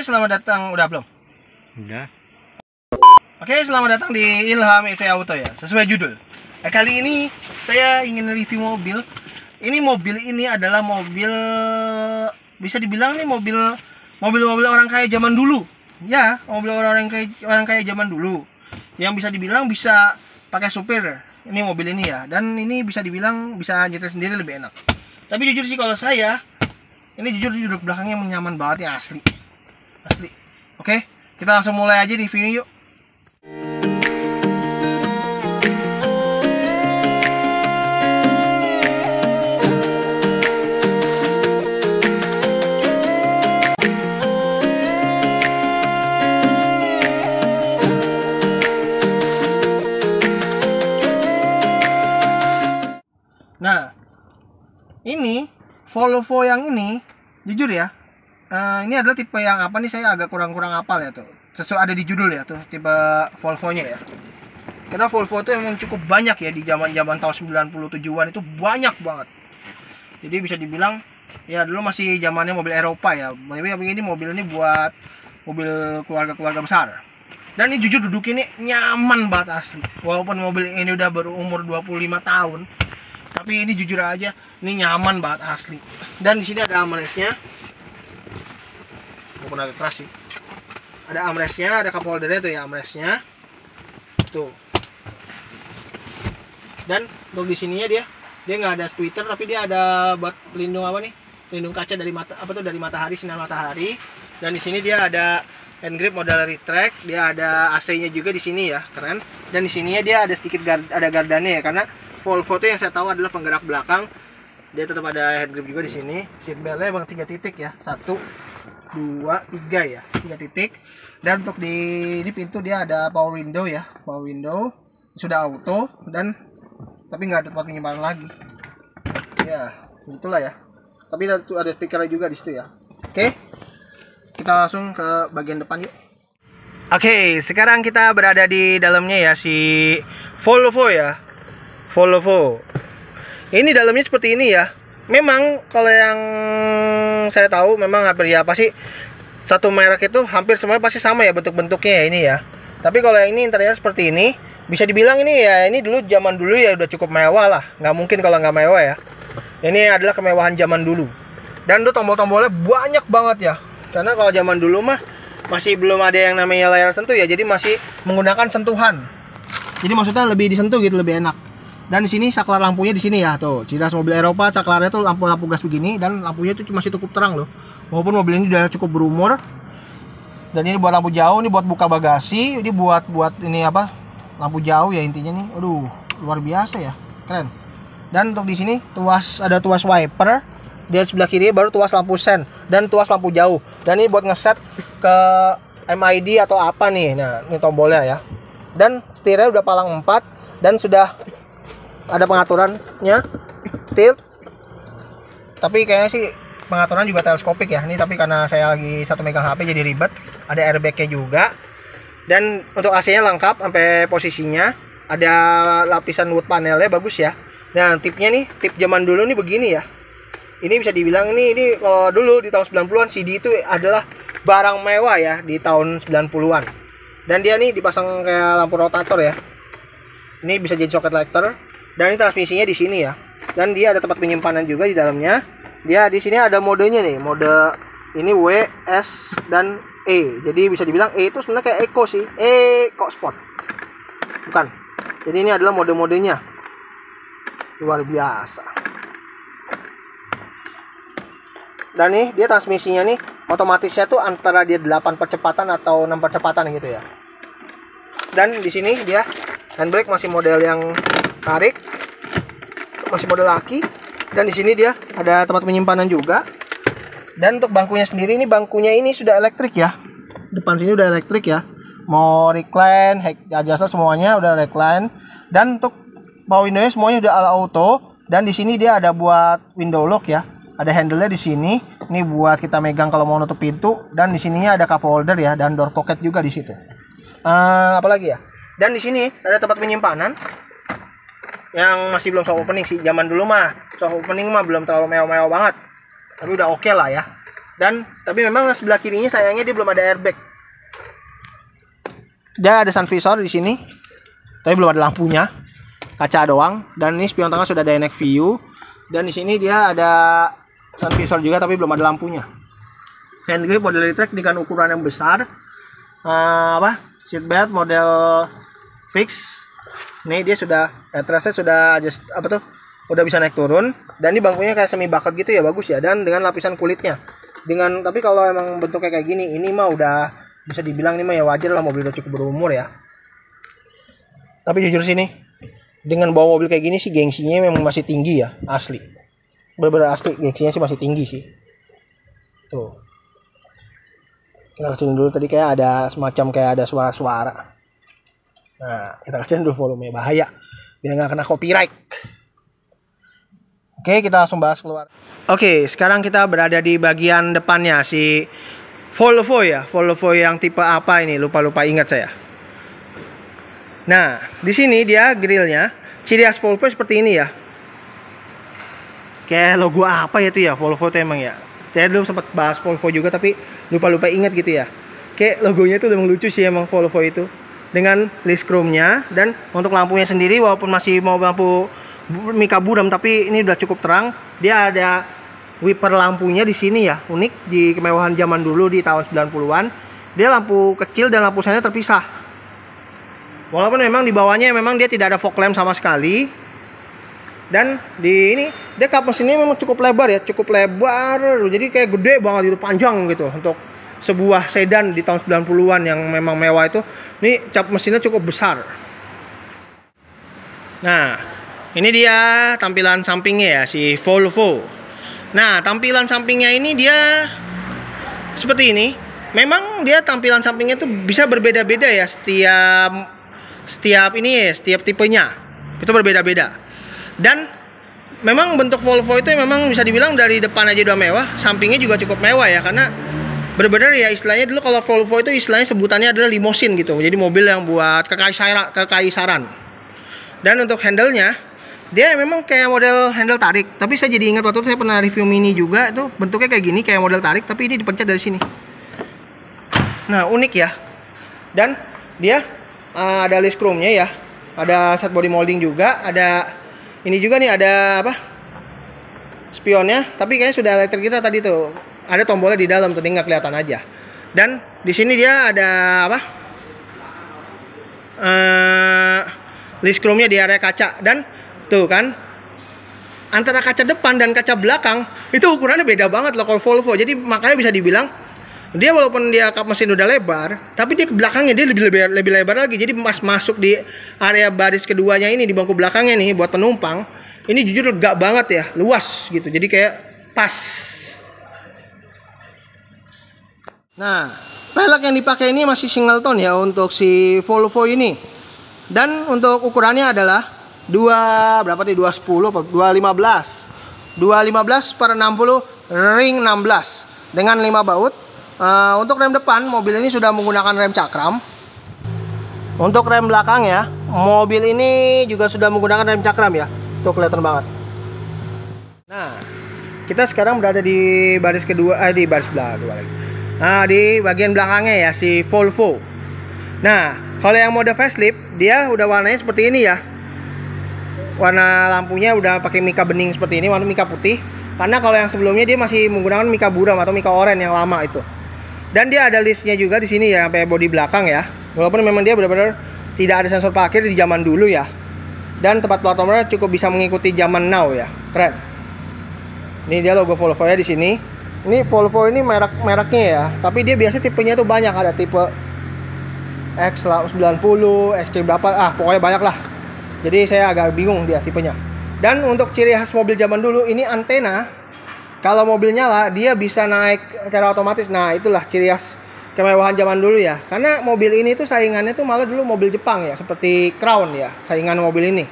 selamat datang. Udah belum? Udah. Oke, selamat datang di Ilham EV Auto ya. Sesuai judul. Kali ini saya ingin review mobil. Ini mobil ini adalah mobil, bisa dibilang nih mobil orang kaya zaman dulu. Ya, mobil orang kaya zaman dulu. Yang bisa dibilang bisa pakai supir. Ini mobil ini ya. Dan ini bisa dibilang bisa nyetir sendiri lebih enak. Tapi jujur sih kalau saya, ini jujur duduk belakangnya nyaman banget ya, asli. Oke, kita langsung mulai aja di video yuk. Nah, ini Volvo yang ini, jujur ya, ini adalah tipe yang apa nih, saya agak kurang hafal ya tuh. Sesuai ada di judul ya tuh, tipe Volvo-nya ya. Karena Volvo itu emang cukup banyak ya di zaman tahun 97-an itu banyak banget. Jadi bisa dibilang ya dulu masih zamannya mobil Eropa ya. Ini mobil ini buat mobil keluarga besar. Dan ini jujur duduk ini nyaman banget asli. Walaupun mobil ini udah berumur 25 tahun. Tapi ini jujur aja, ini nyaman banget asli. Dan di sini ada armrestnya. Walaupun agak keras sih. Ada armrestnya, ada cup holdernya tuh ya armrestnya. Tuh. Dan untuk di sininya dia nggak ada splitter, tapi dia ada buat pelindung apa nih? Pelindung kaca dari dari matahari, sinar matahari. Dan di sini dia ada hand grip model retract. Dia ada AC-nya juga di sini ya, keren. Dan di sininya dia ada sedikit ada gardannya ya, karena Volvo itu yang saya tahu adalah penggerak belakang. Dia tetap ada head grip juga di sini. Seat beltnya emang 3 titik ya. 1, 2, 3 ya. 3 titik. Dan untuk di pintu dia ada power window ya. Power window sudah auto dan tapi nggak ada tempat penyimpanan lagi. Ya, itulah ya. Tapi ada speakernya juga di situ ya. Oke. Kita langsung ke bagian depan yuk. Oke, sekarang kita berada di dalamnya ya, si Volvo ya. Volvo. Ini dalamnya seperti ini ya. Memang kalau yang saya tahu memang hampir ya pasti satu merek itu hampir semuanya pasti sama ya bentuk-bentuknya ya ini ya. Tapi kalau yang ini interior seperti ini, bisa dibilang ini ya ini dulu zaman dulu ya udah cukup mewah lah. Nggak mungkin kalau nggak mewah ya. Ini adalah kemewahan zaman dulu. Dan tuh tombol-tombolnya banyak banget ya. Karena kalau zaman dulu mah masih belum ada yang namanya layar sentuh ya. Jadi masih menggunakan sentuhan. Jadi maksudnya lebih disentuh gitu, lebih enak. Dan di sini saklar lampunya di sini ya, tuh. Ciri khas mobil Eropa, saklarnya tuh lampu gas begini dan lampunya tuh masih cukup terang loh. Walaupun mobil ini udah cukup berumur. Dan ini buat lampu jauh, ini buat buka bagasi, ini buat ini apa? Lampu jauh ya intinya nih. Aduh, luar biasa ya. Keren. Dan untuk di sini ada tuas wiper. Di sebelah kiri baru tuas lampu sen dan tuas lampu jauh. Dan ini buat ngeset ke MID atau apa nih. Nah, ini tombolnya ya. Dan setirnya udah palang 4 dan sudah ada pengaturannya tilt, tapi kayaknya sih pengaturan juga teleskopik ya ini, tapi karena saya lagi satu megang HP jadi ribet. Ada airbagnya juga, dan untuk AC-nya lengkap sampai posisinya, ada lapisan wood panelnya bagus ya. Nah tipnya nih, tip zaman dulu nih begini ya, ini bisa dibilang ini kalau dulu di tahun 90-an CD itu adalah barang mewah ya di tahun 90-an. Dan dia nih dipasang kayak lampu rotator ya, ini bisa jadi socket lighter. Dan ini transmisinya di sini ya. Dan dia ada tempat penyimpanan juga di dalamnya. Dia di sini ada modenya nih, mode ini W, S dan E. Jadi bisa dibilang E itu sebenarnya kayak Eco sih. Eco Sport. Bukan. Jadi ini adalah mode-modenya. Luar biasa. Dan nih dia transmisinya nih otomatisnya tuh antara dia 8 percepatan atau 6 percepatan gitu ya. Dan di sini dia handbrake masih model yang tarik, masih model laki. Dan di sini dia ada tempat penyimpanan juga. Dan untuk bangkunya sendiri, ini bangkunya ini sudah elektrik ya. Depan sini udah elektrik ya. Mau recline, head adjuster semuanya udah recline. Dan untuk power window-nya semuanya udah ala auto. Dan di sini dia ada buat window lock ya. Ada handle-nya di sini. Ini buat kita megang kalau mau nutup pintu. Dan di sininya ada cup holder ya, dan door pocket juga di situ. Apalagi ya? Dan di sini ada tempat penyimpanan yang masih belum soft opening sih. Zaman dulu mah soft opening mah belum terlalu mewah-mewah banget, tapi udah oke lah ya. Dan tapi memang sebelah kirinya sayangnya dia belum ada airbag. Dia ada sun visor di sini, tapi belum ada lampunya, kaca doang. Dan ini spion tengah sudah ada NX view. Dan di sini dia ada sun visor juga, tapi belum ada lampunya. Handgrip model retract dengan ukuran yang besar. Seatbelt model fix. Nih dia sudah headrestnya sudah udah bisa naik turun. Dan ini bangkunya kayak semi bucket gitu ya, bagus ya. Dan dengan lapisan kulitnya. Tapi kalau emang bentuknya kayak gini, ini mah udah bisa dibilang ini mah ya wajar lah, mobil udah cukup berumur ya. Tapi jujur sini, dengan bawa mobil kayak gini sih gengsinya memang masih tinggi ya, asli. Bener-bener asli, gengsinya sih masih tinggi sih. Tuh. Kita kecilin dulu, tadi kayak ada semacam kayak ada suara-suara. Nah, kita kecilin dulu volume, bahaya. Biar nggak kena copyright. Oke, kita langsung bahas keluar. Oke, sekarang kita berada di bagian depannya si Volvo ya. Volvo yang tipe apa ini? Lupa ingat saya. Nah, di sini dia grillnya. Ciri khas Volvo seperti ini ya. Kayak logo apa ya itu ya? Volvo itu emang ya. Saya dulu sempat bahas Volvo juga tapi lupa ingat gitu ya. Kayak logonya itu emang lucu sih emang Volvo itu. Dengan list chrome-nya, dan untuk lampunya sendiri walaupun masih mau lampu mika buram tapi ini udah cukup terang. Dia ada wiper lampunya di sini ya, unik di kemewahan zaman dulu di tahun 90-an. Dia lampu kecil dan lampu sanya terpisah. Walaupun memang di bawahnya memang dia tidak ada fog lamp sama sekali. Dan di ini dia kap mesinnya memang cukup lebar ya, jadi kayak gede banget itu, panjang gitu untuk sebuah sedan di tahun 90-an yang memang mewah itu. Ini cap mesinnya cukup besar. Nah, ini dia tampilan sampingnya ya si Volvo. Nah, tampilan sampingnya ini dia seperti ini. Memang dia tampilan sampingnya tuh bisa berbeda-beda ya setiap tipenya. Itu berbeda-beda. Dan memang bentuk Volvo itu memang bisa dibilang dari depan aja udah mewah, sampingnya juga cukup mewah ya, karena benar-benar ya istilahnya dulu kalau Volvo itu istilahnya sebutannya adalah limosin gitu. Jadi mobil yang buat kekaisaran. Dan untuk handle-nya dia memang kayak model handle tarik, tapi saya jadi ingat waktu itu saya pernah review Mini juga, itu bentuknya kayak gini, kayak model tarik, tapi ini dipencet dari sini. Nah, unik ya. Dan dia ada list chrome-nya ya, ada set body molding juga, ada ini juga nih, ada spionnya, tapi kayaknya sudah elektrik kita tadi tuh. Ada tombolnya di dalam, tadi nggak kelihatan aja. Dan di sini dia ada list chrome-nya di area kaca. Dan tuh kan, antara kaca depan dan kaca belakang itu ukurannya beda banget loh kalau Volvo. Jadi makanya bisa dibilang dia walaupun dia kap mesin udah lebar, tapi dia ke belakangnya dia lebih lebar lagi. Jadi pas masuk di area baris keduanya ini, di bangku belakangnya nih buat penumpang, ini jujur lega banget ya, luas gitu. Jadi kayak pas. Nah, pelek yang dipakai ini masih singleton ya untuk si Volvo ini. Dan untuk ukurannya adalah 210 apa 215 per 60 ring 16 dengan 5 baut. Untuk rem depan mobil ini sudah menggunakan rem cakram. Untuk rem belakang ya, mobil ini juga sudah menggunakan rem cakram ya. Tuh kelihatan banget. Nah, kita sekarang berada di baris kedua, di baris belakang lagi. Nah, di bagian belakangnya ya si Volvo. Nah, kalau yang mode facelift dia udah warnanya seperti ini ya. Warna lampunya udah pakai mika bening seperti ini, warna mika putih. Karena kalau yang sebelumnya dia masih menggunakan mika buram atau mika oranye yang lama itu. Dan dia ada listnya juga di sini ya, sampai bodi belakang ya. Walaupun memang dia benar-benar tidak ada sensor parkir di zaman dulu ya. Dan tempat plat nomornya cukup bisa mengikuti zaman now ya, keren. Ini dia logo Volvo ya di sini. Ini Volvo ini mereknya ya, tapi dia biasa tipenya tuh banyak, ada tipe X90, XC berapa, pokoknya banyak lah. Jadi saya agak bingung dia tipenya. Dan untuk ciri khas mobil zaman dulu ini antena. Kalau mobil nyala dia bisa naik secara otomatis. Nah, itulah ciri khas kemewahan zaman dulu ya. Karena mobil ini tuh saingannya tuh malah dulu mobil Jepang ya, seperti Crown ya, saingan mobil ini.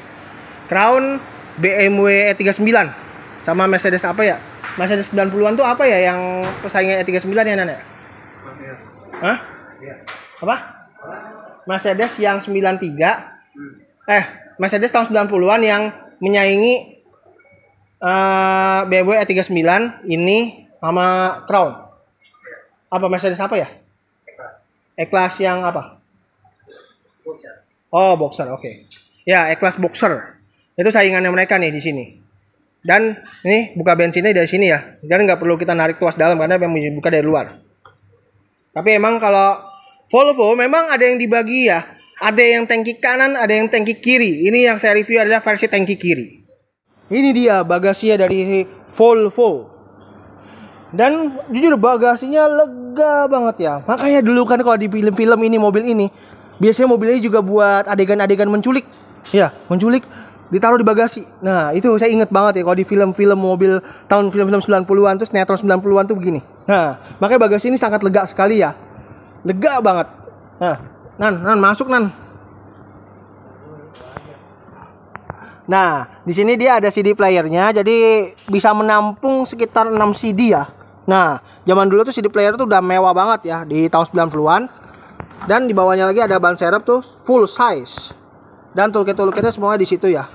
Crown, BMW E39 sama Mercedes apa ya? Mercedes 90-an tuh apa ya yang pesaingnya E39 ya, Nana? Hah? Apa? Mercedes yang 93. Mercedes tahun 90-an yang menyaingi BMW E39 ini sama Crown. Apa Mercedes apa ya? E-Class. E-Class yang apa? Boxer. Oh, Boxer, oke. Ya, E-Class Boxer. Itu saingannya mereka nih di sini. Dan ini buka bensinnya dari sini ya. Dan nggak perlu kita narik tuas dalam karena memang buka dari luar. Tapi emang kalau Volvo memang ada yang dibagi ya. Ada yang tangki kanan, ada yang tangki kiri. Ini yang saya review adalah versi tangki kiri. Ini dia bagasinya dari Volvo. Dan jujur bagasinya lega banget ya. Makanya dulu kan kalau di film-film ini mobil ini biasanya mobil ini juga buat adegan-adegan menculik. Ya, menculik ditaruh di bagasi. Nah, itu saya inget banget ya kalau di film-film mobil tahun film-film 90-an terus sinetron 90-an tuh begini. Nah, makanya bagasi ini sangat lega sekali ya. Lega banget. Nah, Nan masuk Nan. Nah, di sini dia ada CD playernya, jadi bisa menampung sekitar 6 CD ya. Nah, zaman dulu tuh CD player tuh udah mewah banget ya di tahun 90-an. Dan di bawahnya lagi ada ban serep tuh full size. Dan toolkit-toolkitnya semua di situ ya.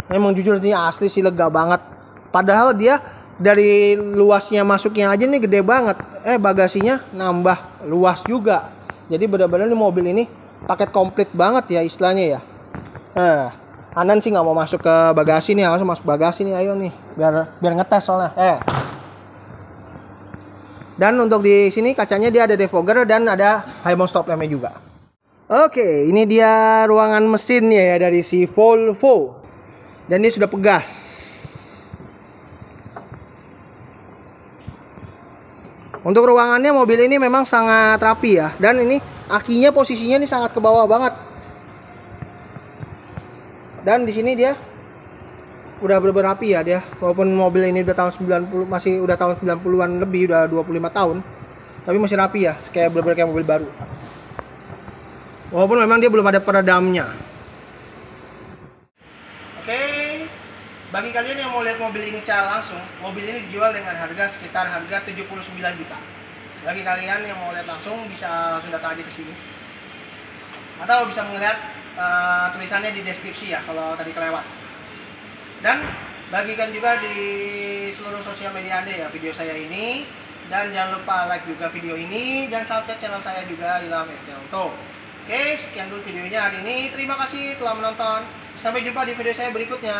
Emang jujur ini asli sih lega banget. Padahal dia dari luasnya masuknya aja nih gede banget. Bagasinya nambah luas juga. Jadi benar-benar nih mobil ini paket komplit banget ya istilahnya ya. Anan sih nggak mau masuk ke bagasi nih, langsung masuk bagasi nih, ayo nih, biar ngetes soalnya. Dan untuk di sini kacanya dia ada defogger dan ada high mount stop lampnya juga. Oke, ini dia ruangan mesinnya ya dari si Volvo. Dan ini sudah pegas. Untuk ruangannya mobil ini memang sangat rapi ya. Dan ini akinya posisinya ini sangat ke bawah banget. Dan di sini dia udah bener-bener rapi ya dia. Walaupun mobil ini udah tahun 90, masih udah tahun 90-an lebih, udah 25 tahun. Tapi masih rapi ya, kayak bener-bener kayak mobil baru. Walaupun memang dia belum ada peredamnya. Oke, bagi kalian yang mau lihat mobil ini secara langsung, mobil ini dijual dengan harga sekitar harga 79 juta. Bagi kalian yang mau lihat langsung bisa langsung datang aja ke sini. Atau bisa melihat tulisannya di deskripsi ya kalau tadi kelewat. Dan bagikan juga di seluruh sosial media Anda ya video saya ini. Dan jangan lupa like juga video ini dan subscribe channel saya juga Ilham Auto. Oke, sekian dulu videonya hari ini. Terima kasih telah menonton. Sampai jumpa di video saya berikutnya.